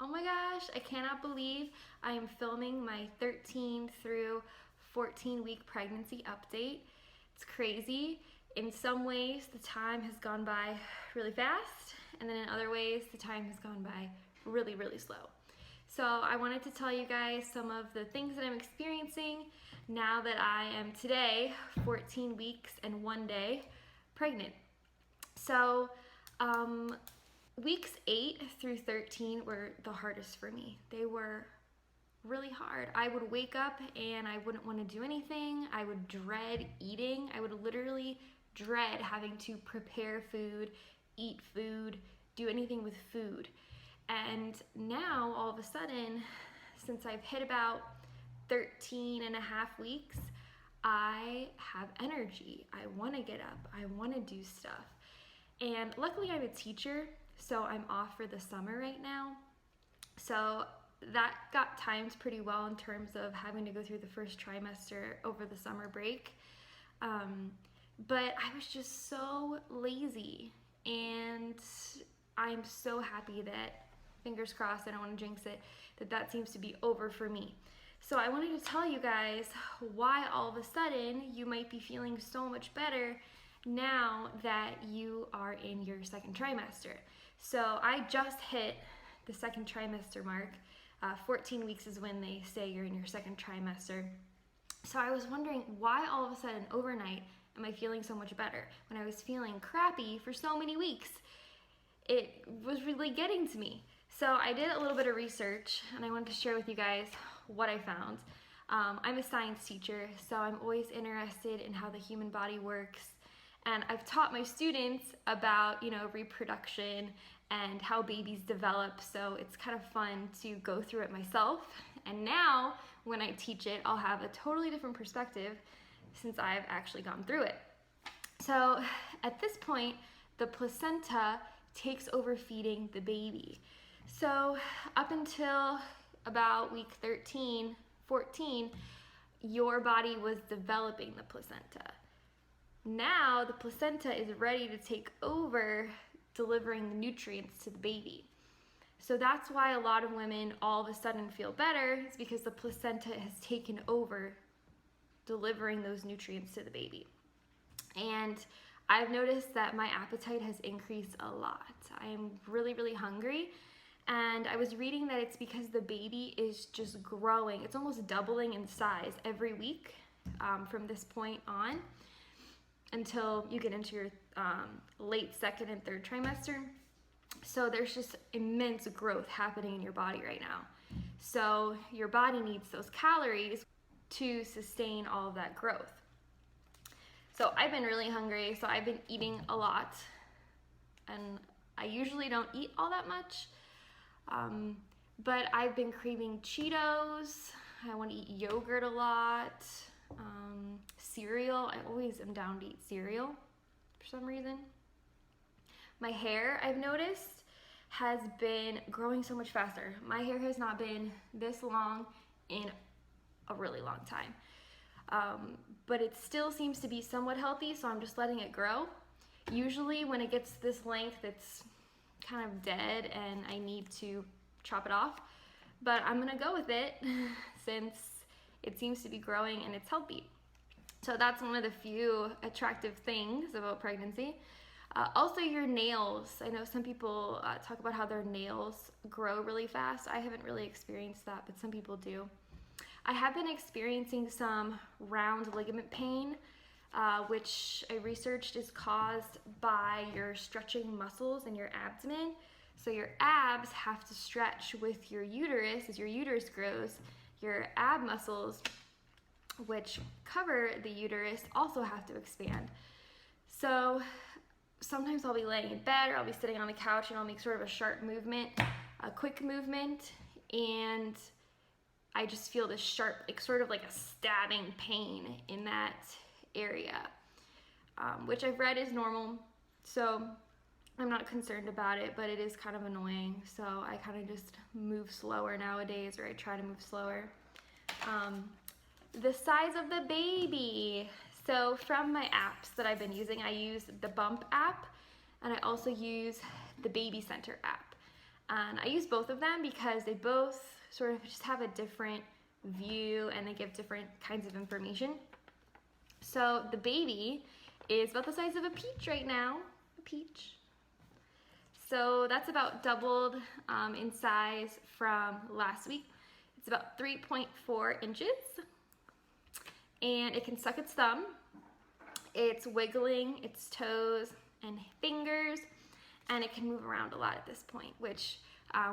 Oh my gosh, I cannot believe I am filming my 13 through 14 week pregnancy update. It's crazy. In some ways, the time has gone by really fast, and then in other ways, the time has gone by really, really slow. So I wanted to tell you guys some of the things that I'm experiencing now that I am today 14 weeks and 1 day pregnant. So weeks 8 through 13 were the hardest for me. They were really hard. I would wake up and I wouldn't want to do anything. I would dread eating. I would literally dread having to prepare food, eat food, do anything with food. And now all of a sudden, since I've hit about 13 and a half weeks, I have energy. I want to get up. I want to do stuff. And luckily I'm a teacher, so I'm off for the summer right now. So that got timed pretty well in terms of having to go through the first trimester over the summer break. But I was just so lazy, and I'm so happy that, fingers crossed, I don't want to jinx it, that seems to be over for me. So I wanted to tell you guys why all of a sudden you might be feeling so much better now that you are in your second trimester. So I just hit the second trimester mark. 14 weeks is when they say you're in your second trimester. So I was wondering why all of a sudden overnight am I feeling so much better when I was feeling crappy for so many weeks. It was really getting to me. So I did a little bit of research and I wanted to share with you guys what I found. I'm a science teacher, so I'm always interested in how the human body works. And I've taught my students about, reproduction and how babies develop, so it's kind of fun to go through it myself. And now, when I teach it, I'll have a totally different perspective since I've actually gone through it. So at this point, the placenta takes over feeding the baby. So up until about week 13, 14, your body was developing the placenta. Now the placenta is ready to take over delivering the nutrients to the baby. So that's why a lot of women all of a sudden feel better, is because the placenta has taken over delivering those nutrients to the baby. And I've noticed that my appetite has increased a lot. I'm really, really hungry. And I was reading that it's because the baby is just growing. It's almost doubling in size every week from this point on, until you get into your late second and third trimester. So there's just immense growth happening in your body right now. So your body needs those calories to sustain all of that growth. So I've been really hungry, so I've been eating a lot. And I usually don't eat all that much, but I've been craving Cheetos. I want to eat yogurt a lot. Cereal, I always am down to eat cereal for some reason. My hair, I've noticed, has been growing so much faster. My hair has not been this long in a really long time. But it still seems to be somewhat healthy, so I'm just letting it grow. Usually when it gets this length, it's kind of dead and I need to chop it off. But I'm gonna go with it since it seems to be growing and it's healthy. So that's one of the few attractive things about pregnancy. Also your nails. I know some people talk about how their nails grow really fast. I haven't really experienced that, but some people do. I have been experiencing some round ligament pain, which I researched is caused by your stretching muscles in your abdomen. So your abs have to stretch with your uterus as your uterus grows. Your ab muscles, which cover the uterus, also have to expand. So sometimes I'll be laying in bed or I'll be sitting on the couch and I'll make sort of a sharp movement, a quick movement, and I just feel this sharp, sort of like a stabbing pain in that area, which I've read is normal. So I'm not concerned about it, but it is kind of annoying. So I kind of just move slower nowadays, or I try to move slower. The size of the baby. So from my apps that I've been using, I use the Bump app, and I also use the Baby Center app. And I use both of them because they both sort of just have a different view and they give different kinds of information. So the baby is about the size of a peach right now, a peach. So that's about doubled in size from last week. It's about 3.4 inches, and it can suck its thumb. It's wiggling its toes and fingers, and it can move around a lot at this point, which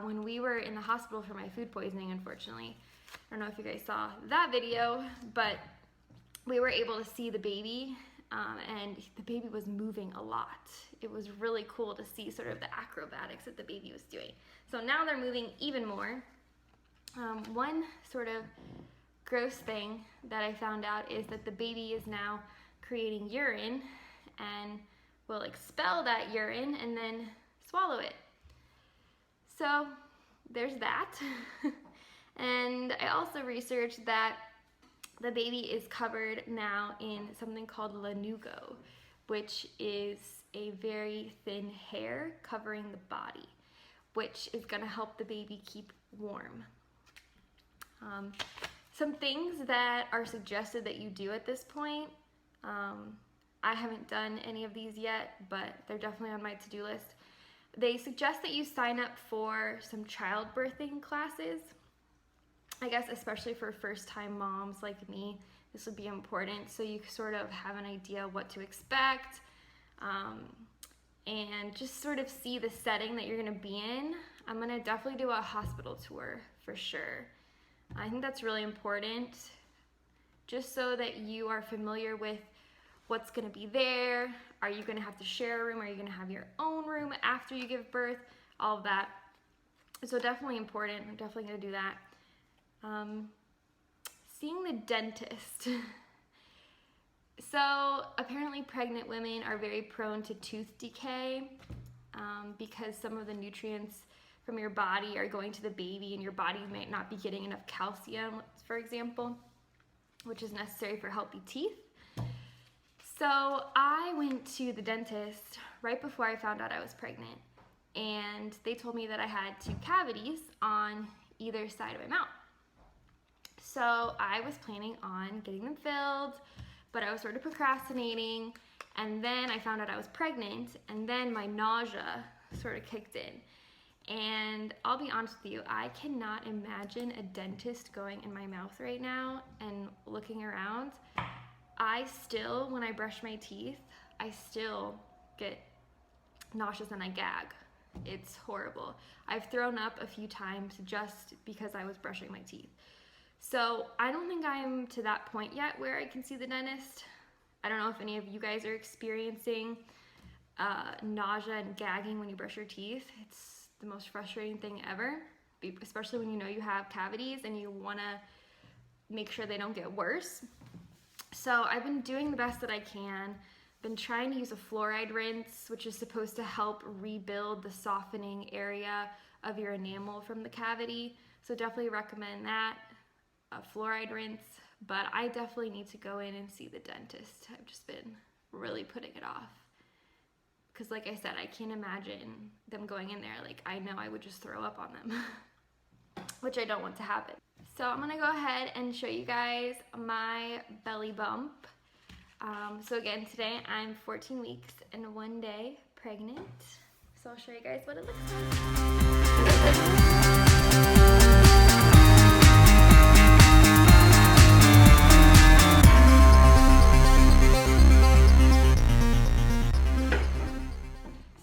when we were in the hospital for my food poisoning, unfortunately, I don't know if you guys saw that video, but we were able to see the baby, and the baby was moving a lot. It was really cool to see sort of the acrobatics that the baby was doing. So now they're moving even more. One sort of gross thing that I found out is that the baby is now creating urine and will expel that urine and then swallow it. So there's that. And I also researched that the baby is covered now in something called lanugo, which is a very thin hair covering the body, which is going to help the baby keep warm. Some things that are suggested that you do at this point, I haven't done any of these yet, but they're definitely on my to-do list. They suggest that you sign up for some childbirthing classes. I guess especially for first-time moms like me, this would be important, so you sort of have an idea what to expect, and just sort of see the setting that you're gonna be in. I'm gonna definitely do a hospital tour for sure. I think that's really important, just so that you are familiar with what's gonna be there. Are you gonna have to share a room? Are you gonna have your own room after you give birth? All of that. So definitely important. I'm definitely gonna do that. Seeing the dentist. So apparently pregnant women are very prone to tooth decay because some of the nutrients from your body are going to the baby and your body might not be getting enough calcium, for example, which is necessary for healthy teeth. So I went to the dentist right before I found out I was pregnant, and they told me that I had 2 cavities on either side of my mouth. So I was planning on getting them filled, but I was sort of procrastinating, and then I found out I was pregnant, and then my nausea sort of kicked in. And I'll be honest with you, I cannot imagine a dentist going in my mouth right now and looking around. I still, when I brush my teeth, I still get nauseous and I gag. It's horrible. I've thrown up a few times just because I was brushing my teeth. So I don't think I'm to that point yet where I can see the dentist. I don't know if any of you guys are experiencing nausea and gagging when you brush your teeth. It's the most frustrating thing ever, especially when you know you have cavities and you want to make sure they don't get worse. So I've been doing the best that I can. Been trying to use a fluoride rinse, which is supposed to help rebuild the softening area of your enamel from the cavity. So definitely recommend that, a fluoride rinse. But I definitely need to go in and see the dentist. I've just been really putting it off. Because like I said, I can't imagine them going in there. Like, I know I would just throw up on them, which I don't want to happen. So I'm gonna go ahead and show you guys my belly bump. So again, today I'm 14 weeks and 1 day pregnant. So I'll show you guys what it looks like.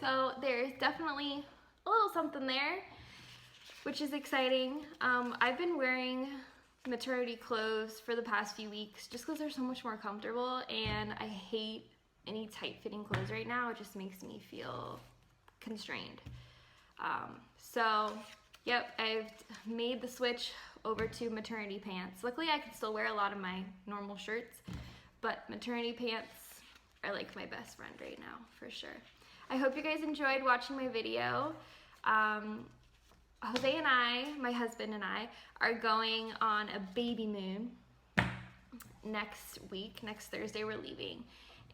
So there's definitely a little something there, which is exciting. I've been wearing maternity clothes for the past few weeks just because they're so much more comfortable, and I hate any tight-fitting clothes right now. It just makes me feel constrained. So yep, I've made the switch over to maternity pants. Luckily I can still wear a lot of my normal shirts, but maternity pants are like my best friend right now for sure. I hope you guys enjoyed watching my video. Jose and I, my husband and I, are going on a baby moon next week. Next Thursday we're leaving.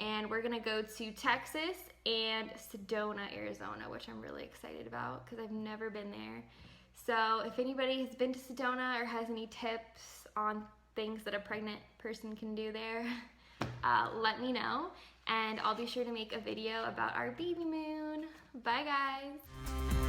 and we're gonna go to Texas and Sedona, Arizona, which I'm really excited about because I've never been there. So if anybody has been to Sedona or has any tips on things that a pregnant person can do there, let me know, and I'll be sure to make a video about our baby moon. Bye guys!